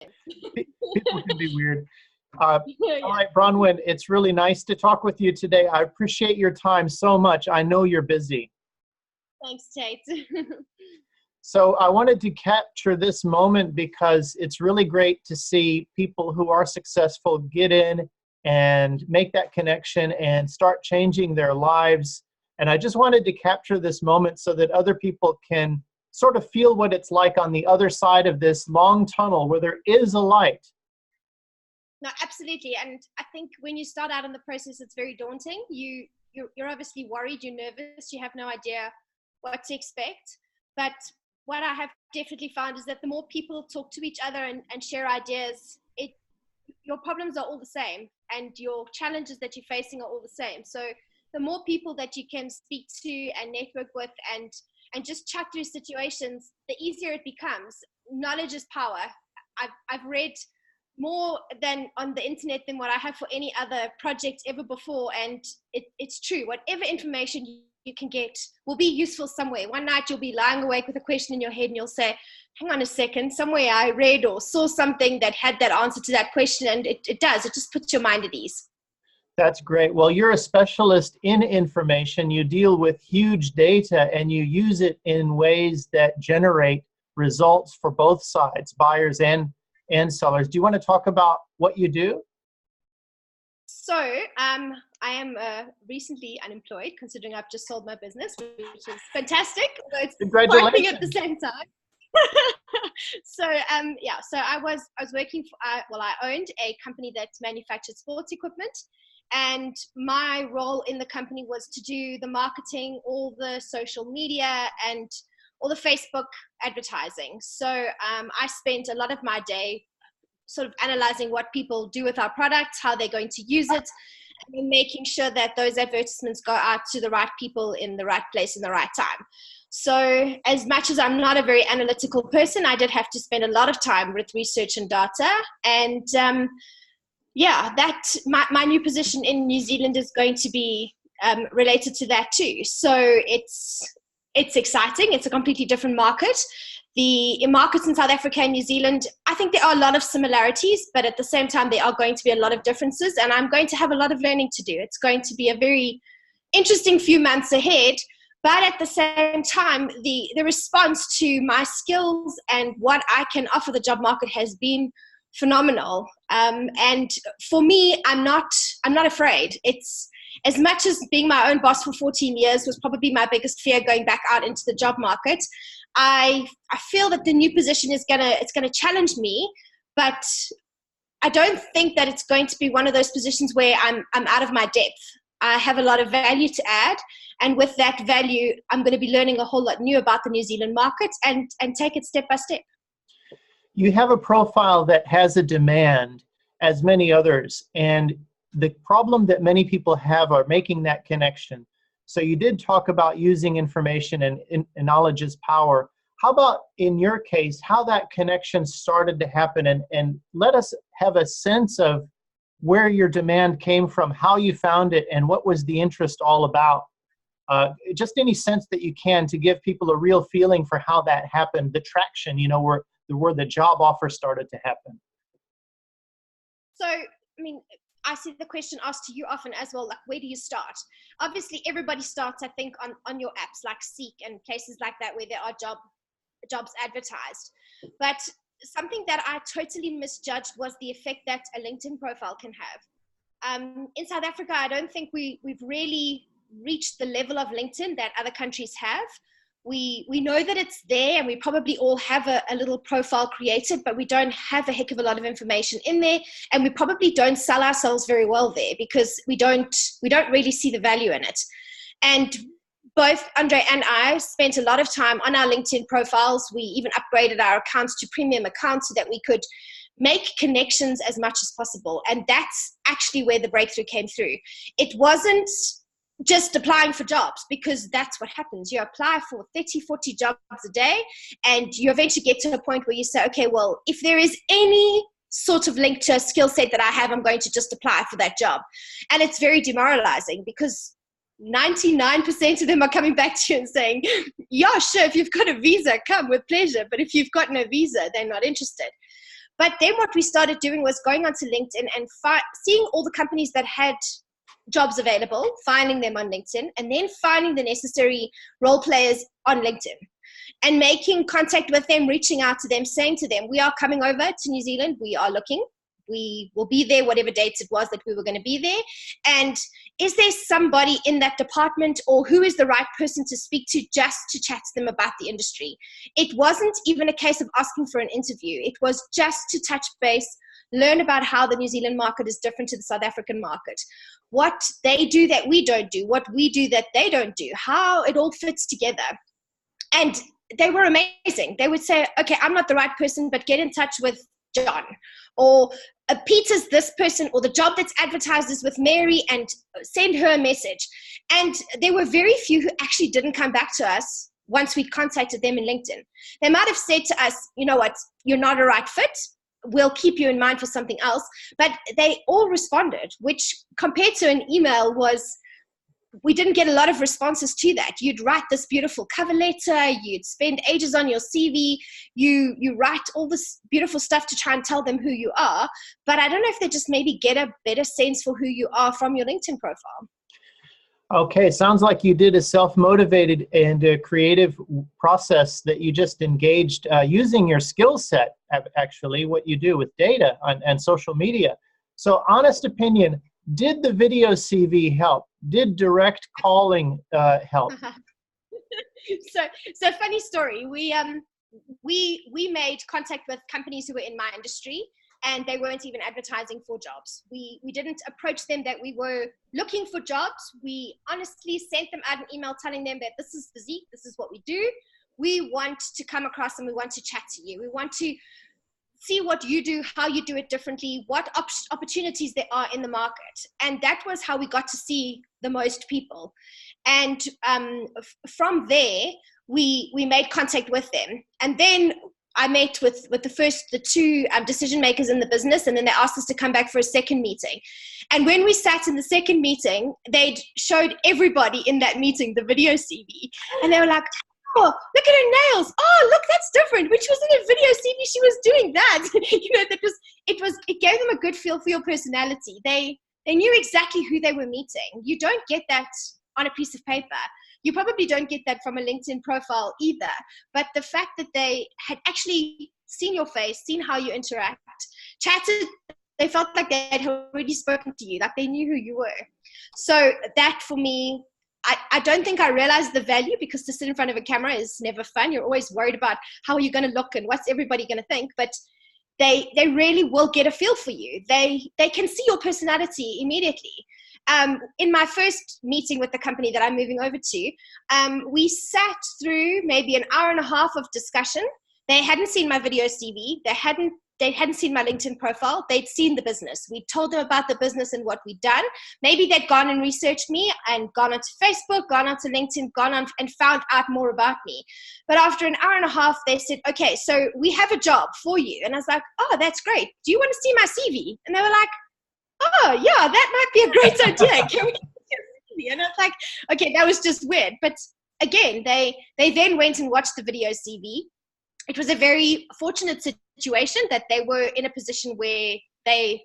People can be weird. Yeah. All right, Bronwen, it's really nice to talk with you today. I appreciate your time so much. I know you're busy. Thanks, Tate. So I wanted to capture this moment because it's really great to see people who are successful get in and make that connection and start changing their lives. And I just wanted to capture this moment so that other people can sort of feel what it's like on the other side of this long tunnel where there is a light. No, absolutely. And I think when you start out in the process, it's very daunting. You're obviously worried, you're nervous, you have no idea what to expect. But what I have definitely found is that the more people talk to each other and share ideas, your problems are all the same and your challenges that you're facing are all the same. So the more people that you can speak to and network with and just chat through situations, the easier it becomes. Knowledge is power. I've read more than on the internet than what I have for any other project ever before. And it's true. Whatever information you can get will be useful somewhere. One night you'll be lying awake with a question in your head and you'll say, hang on a second, somewhere I read or saw something that had that answer to that question. And it just puts your mind at ease. That's great. Well, you're a specialist in information. You deal with huge data and you use it in ways that generate results for both sides, buyers and sellers. Do you want to talk about what you do? So I am recently unemployed, considering I've just sold my business, which is fantastic. It's Congratulations. at the same time. So I was working for, I owned a company that manufactured sports equipment. And my role in the company was to do the marketing, all the social media, and all the Facebook advertising. So I spent a lot of my day sort of analyzing what people do with our products, how they're going to use it, and making sure that those advertisements go out to the right people in the right place in the right time. So as much as I'm not a very analytical person, I did have to spend a lot of time with research and data. And my new position in New Zealand is going to be related to that too. So it's exciting. It's a completely different market. The markets in South Africa and New Zealand, I think there are a lot of similarities, but at the same time, there are going to be a lot of differences, and I'm going to have a lot of learning to do. It's going to be a very interesting few months ahead, but at the same time, the response to my skills and what I can offer the job market has been phenomenal. And for me, I'm not afraid. It's as much as being my own boss for 14 years was probably my biggest fear going back out into the job market. I feel that the new position is gonna challenge me, but I don't think that it's going to be one of those positions where I'm out of my depth. I have a lot of value to add, and with that value, I'm going to be learning a whole lot new about the New Zealand market and take it step by step. You have a profile that has a demand, as many others, and the problem that many people have are making that connection. So you did talk about using information and knowledge is power. How about in your case, how that connection started to happen, and let us have a sense of where your demand came from, how you found it, and what was the interest all about. Just any sense that you can to give people a real feeling for how that happened, the traction, where the job offer started to happen. So, I mean, I see the question asked to you often as well, like, where do you start? Obviously, everybody starts, I think, on your apps like Seek and places like that where there are jobs advertised. But something that I totally misjudged was the effect that a LinkedIn profile can have. In South Africa, I don't think we've really reached the level of LinkedIn that other countries have. We know that it's there, and we probably all have a little profile created, but we don't have a heck of a lot of information in there, and we probably don't sell ourselves very well there because we don't really see the value in it. And both Andre and I spent a lot of time on our LinkedIn profiles. We even upgraded our accounts to premium accounts so that we could make connections as much as possible. And that's actually where the breakthrough came through. It wasn't just applying for jobs, because that's what happens. You apply for 30, 40 jobs a day, and you eventually get to a point where you say, okay, well, if there is any sort of link to a skill set that I have, I'm going to just apply for that job. And it's very demoralizing because 99% of them are coming back to you and saying, yeah, sure, if you've got a visa, come with pleasure. But if you've got no visa, they're not interested. But then what we started doing was going onto LinkedIn and seeing all the companies that had jobs available, finding them on LinkedIn, and then finding the necessary role players on LinkedIn and making contact with them, reaching out to them, saying to them, we are coming over to New Zealand. We are looking. We will be there, whatever dates it was that we were going to be there. And is there somebody in that department, or who is the right person to speak to just to chat to them about the industry? It wasn't even a case of asking for an interview. It was just to touch base, learn about how the New Zealand market is different to the South African market, what they do that we don't do, what we do that they don't do, how it all fits together. And they were amazing. They would say, okay, I'm not the right person, but get in touch with John, or Peter's this person, or the job that's advertised is with Mary, and send her a message. And there were very few who actually didn't come back to us once we contacted them in LinkedIn. They might have said to us, you know what, you're not a right fit. We'll keep you in mind for something else. But they all responded, which compared to an email we didn't get a lot of responses to that. You'd write this beautiful cover letter, you'd spend ages on your CV, you write all this beautiful stuff to try and tell them who you are, but I don't know if they just maybe get a better sense for who you are from your LinkedIn profile. Okay, sounds like you did a self-motivated and a creative process that you just engaged using your skill set, actually, what you do with data and social media. So honest opinion, did the video CV help? Did direct calling help? So funny story. We made contact with companies who were in my industry, and they weren't even advertising for jobs. We didn't approach them that we were looking for jobs. We honestly sent them out an email telling them that this is Physique, this is what we do. We want to come across and we want to chat to you. We want to see what you do, how you do it differently, what opportunities there are in the market. And that was how we got to see the most people. And from there, we made contact with them. And then I met with the two decision makers in the business, and then they asked us to come back for a second meeting. And when we sat in the second meeting, they showed everybody in that meeting the video CV. And they were like, oh, look at her nails. Oh, look, that's different. When she was in a video CV, she was doing that. It gave them a good feel for your personality. They knew exactly who they were meeting. You don't get that on a piece of paper. You probably don't get that from a LinkedIn profile either. But the fact that they had actually seen your face, seen how you interact, chatted, they felt like they had already spoken to you, like they knew who you were. So that for me, I don't think I realized the value, because to sit in front of a camera is never fun. You're always worried about how are you going to look and what's everybody going to think. But they really will get a feel for you. They can see your personality immediately. In my first meeting with the company that I'm moving over to, we sat through maybe an hour and a half of discussion. They hadn't seen my video CV. They hadn't seen my LinkedIn profile. They'd seen the business. We told them about the business and what we'd done. Maybe they'd gone and researched me and gone onto Facebook, gone onto LinkedIn, gone on and found out more about me. But after an hour and a half, they said, okay, so we have a job for you. And I was like, oh, that's great. Do you want to see my CV? And they were like, oh, yeah, that might be a great idea. Can we see your CV? And I was like, okay, that was just weird. But again, they then went and watched the video CV. It was a very fortunate situation that they were in a position where they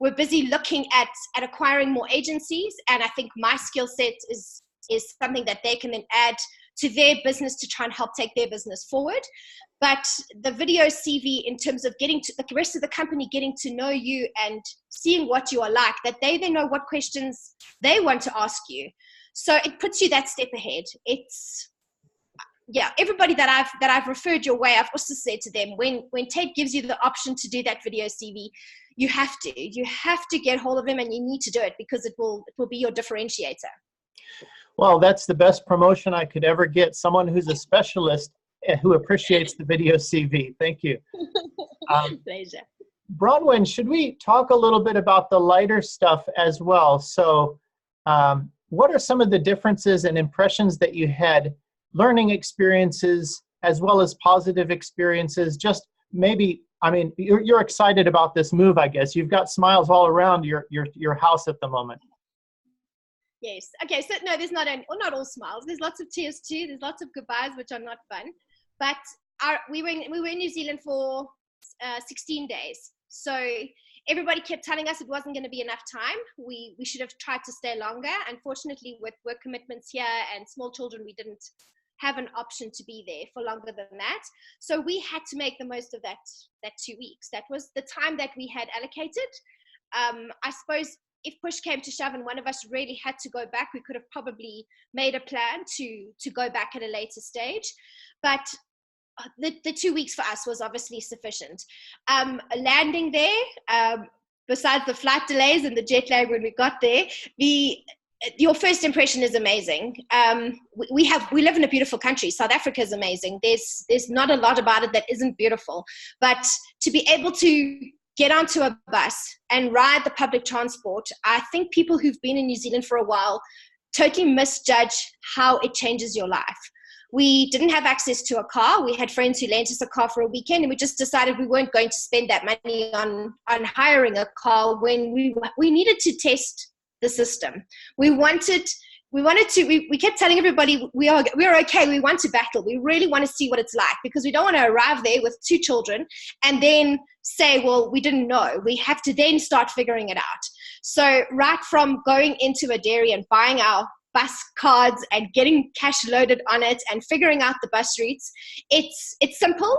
were busy looking at acquiring more agencies. And I think my skill set is something that they can then add to their business to try and help take their business forward. But the video CV, in terms of getting to the rest of the company, getting to know you and seeing what you are like, that they then know what questions they want to ask you. So it puts you that step ahead. Yeah, everybody that I've referred your way, I've also said to them, when Tate gives you the option to do that video CV, you have to get hold of him, and you need to do it, because it will be your differentiator. Well, that's the best promotion I could ever get. Someone who's a specialist who appreciates the video CV. Thank you. Pleasure. Bronwen, should we talk a little bit about the lighter stuff as well? So what are some of the differences and impressions that you had, learning experiences as well as positive experiences? Just maybe, I mean, you're excited about this move, I guess. You've got smiles all around your house at the moment. Yes. Okay. So no, there's not all smiles. There's lots of tears too. There's lots of goodbyes, which are not fun. But we were in New Zealand for 16 days. So everybody kept telling us it wasn't going to be enough time. We should have tried to stay longer. Unfortunately, with work commitments here and small children, we didn't have an option to be there for longer than that. So we had to make the most of that 2 weeks. That was the time that we had allocated. I suppose if push came to shove and one of us really had to go back, we could have probably made a plan to go back at a later stage. But the 2 weeks for us was obviously sufficient. Landing there, besides the flight delays and the jet lag when we got there, your first impression is amazing. We live in a beautiful country. South Africa is amazing. There's not a lot about it that isn't beautiful, but to be able to get onto a bus and ride the public transport, I think people who've been in New Zealand for a while totally misjudge how it changes your life. We didn't have access to a car. We had friends who lent us a car for a weekend, and we just decided we weren't going to spend that money on hiring a car when we needed to test the system. We kept telling everybody we're okay. We want to battle. We really want to see what it's like, because we don't want to arrive there with 2 children and then say, well, we didn't know. We have to then start figuring it out. So right from going into a dairy and buying our bus cards and getting cash loaded on it and figuring out the bus routes, it's simple.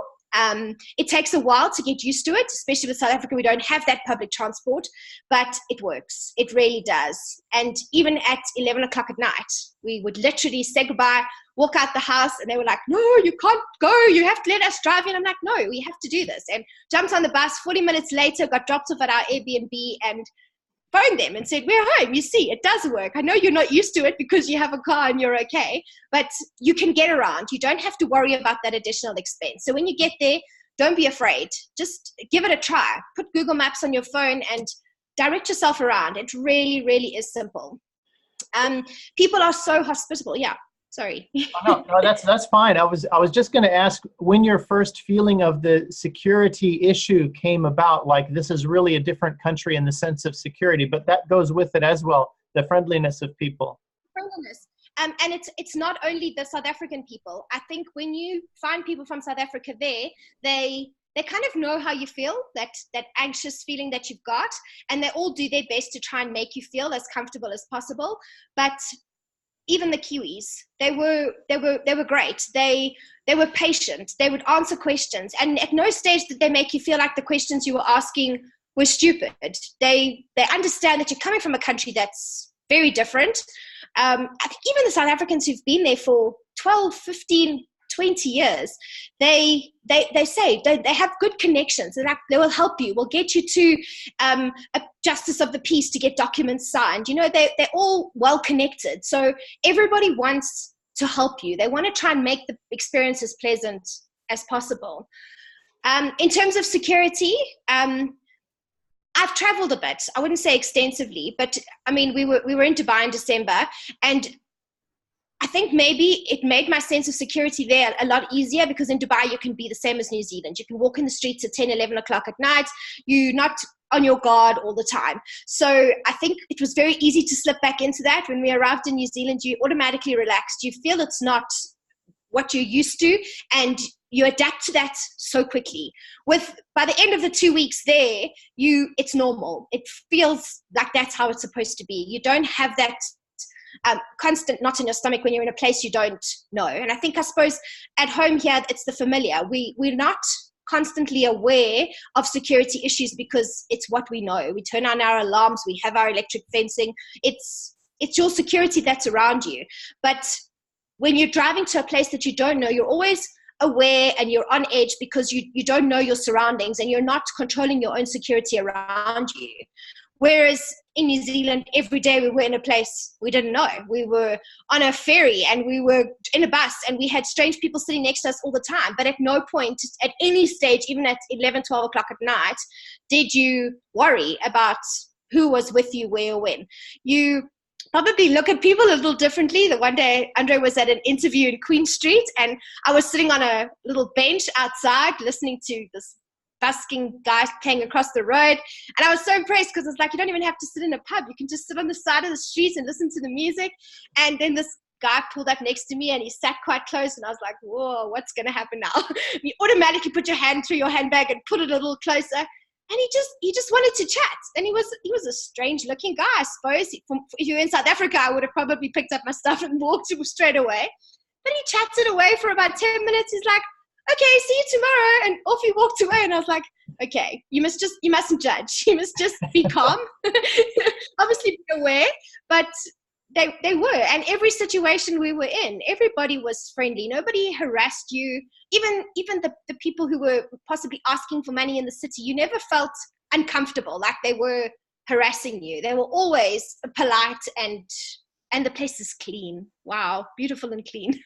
It takes a while to get used to it, especially with South Africa. We don't have that public transport, but it works. It really does. And even at 11 o'clock at night, we would literally say goodbye, walk out the house, and they were like, no, you can't go. You have to let us drive in. I'm like, no, we have to do this. And jumped on the bus. 40 minutes later, got dropped off at our Airbnb and phoned them and said, we're home. You see, it does work. I know you're not used to it because you have a car and you're okay, but you can get around. You don't have to worry about that additional expense. So when you get there, don't be afraid. Just give it a try. Put Google Maps on your phone and direct yourself around. It really, really is simple. People are so hospitable. Yeah. Sorry. No, that's fine. I was just going to ask, when your first feeling of the security issue came about, like this is really a different country in the sense of security, but that goes with it as well, the friendliness of people. Friendliness. And it's not only the South African people. I think when you find people from South Africa there, they kind of know how you feel, that anxious feeling that you've got, and they all do their best to try and make you feel as comfortable as possible. But even the Kiwis, they were great. They were patient. They would answer questions, and at no stage did they make you feel like the questions you were asking were stupid. They understand that you're coming from a country that's very different. I think even the South Africans who've been there for 12, 15, 20 years, they say they have good connections. They're like, they will help you. We'll get you to a justice of the peace to get documents signed. You know, they're all well connected. So everybody wants to help you. They want to try and make the experience as pleasant as possible. In terms of security, I've traveled a bit. I wouldn't say extensively, but I mean, we were in Dubai in December, and I think maybe it made my sense of security there a lot easier, because in Dubai, you can be the same as New Zealand. You can walk in the streets at 10, 11 o'clock at night. You're not on your guard all the time. So I think it was very easy to slip back into that. When we arrived in New Zealand, you automatically relaxed. You feel it's not what you're used to, and you adapt to that so quickly. By the end of the 2 weeks there, it's normal. It feels like that's how it's supposed to be. You don't have that constant knot in your stomach when you're in a place you don't know. And I suppose at home here, it's the familiar. We're not constantly aware of security issues because it's what we know. We turn on our alarms, we have our electric fencing. It's your security that's around you. But when you're driving to a place that you don't know, you're always aware and you're on edge because you don't know your surroundings and you're not controlling your own security around you. Whereas in New Zealand, every day we were in a place we didn't know. We were on a ferry and we were in a bus and we had strange people sitting next to us all the time. But at no point, at any stage, even at 11, 12 o'clock at night, did you worry about who was with you, where, or when. You probably look at people a little differently. The one day, Andre was at an interview in Queen Street and I was sitting on a little bench outside listening to this busking guy playing across the road, and I was so impressed because it's like, you don't even have to sit in a pub, you can just sit on the side of the street and listen to the music. And then this guy pulled up next to me and he sat quite close, and I was like, whoa, what's going to happen now? You automatically put your hand through your handbag and put it a little closer. And he just wanted to chat. And he was a strange looking guy, I suppose. If you were in South Africa, I would have probably picked up my stuff and walked straight away. But he chatted away for about 10 minutes. He's like, okay, see you tomorrow. And off he walked away. And I was like, okay, you mustn't judge. You must just be calm. Obviously be aware. But they were. And every situation we were in, everybody was friendly. Nobody harassed you. Even the people who were possibly asking for money in the city, you never felt uncomfortable, like they were harassing you. They were always polite, and the place is clean. Wow, beautiful and clean.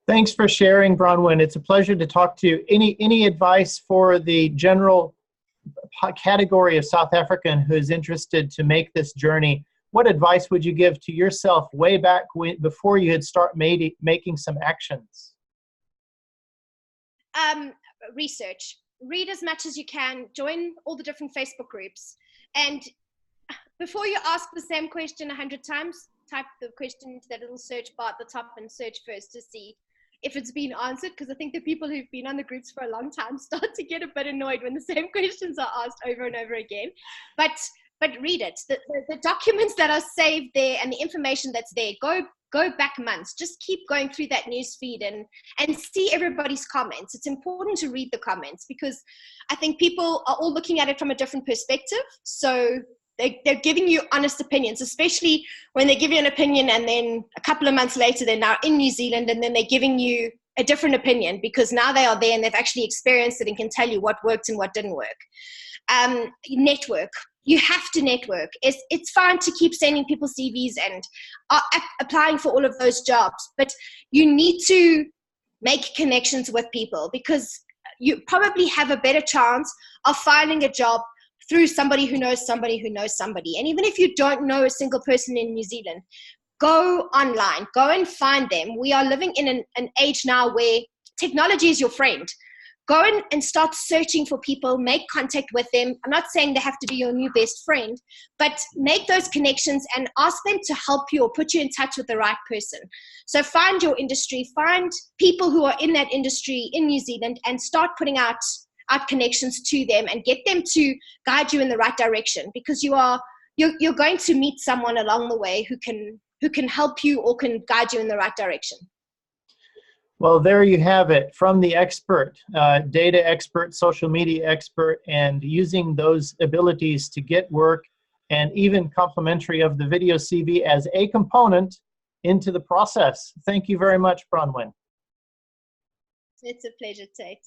Thanks for sharing, Bronwen. It's a pleasure to talk to you. Any advice for the general category of South African who's interested to make this journey? What advice would you give to yourself way back before you had making some actions? Research. Read as much as you can. Join all the different Facebook groups. And before you ask the same question 100 times, type the question into that little search bar at the top and search first to see if it's been answered, because I think the people who've been on the groups for a long time start to get a bit annoyed when the same questions are asked over and over again. But read it. The documents that are saved there and the information that's there, go back months. Just keep going through that news feed and see everybody's comments. It's important to read the comments, because I think people are all looking at it from a different perspective. So they're giving you honest opinions, especially when they give you an opinion and then a couple of months later they're now in New Zealand, and then they're giving you a different opinion because now they are there and they've actually experienced it and can tell you what worked and what didn't work. Network. You have to network. It's fine to keep sending people CVs and applying for all of those jobs, but you need to make connections with people, because you probably have a better chance of finding a job through somebody who knows somebody who knows somebody. And even if you don't know a single person in New Zealand, go online, go and find them. We are living in an age now where technology is your friend. Go in and start searching for people, make contact with them. I'm not saying they have to be your new best friend, but make those connections and ask them to help you or put you in touch with the right person. So find your industry, find people who are in that industry in New Zealand, and start putting out connections to them and get them to guide you in the right direction, because you're going to meet someone along the way who can help you or can guide you in the right direction. Well, there you have it, from the expert, data expert, social media expert, and using those abilities to get work, and even complimentary of the video CV as a component into the process. Thank you very much, Bronwen. It's a pleasure, Tate.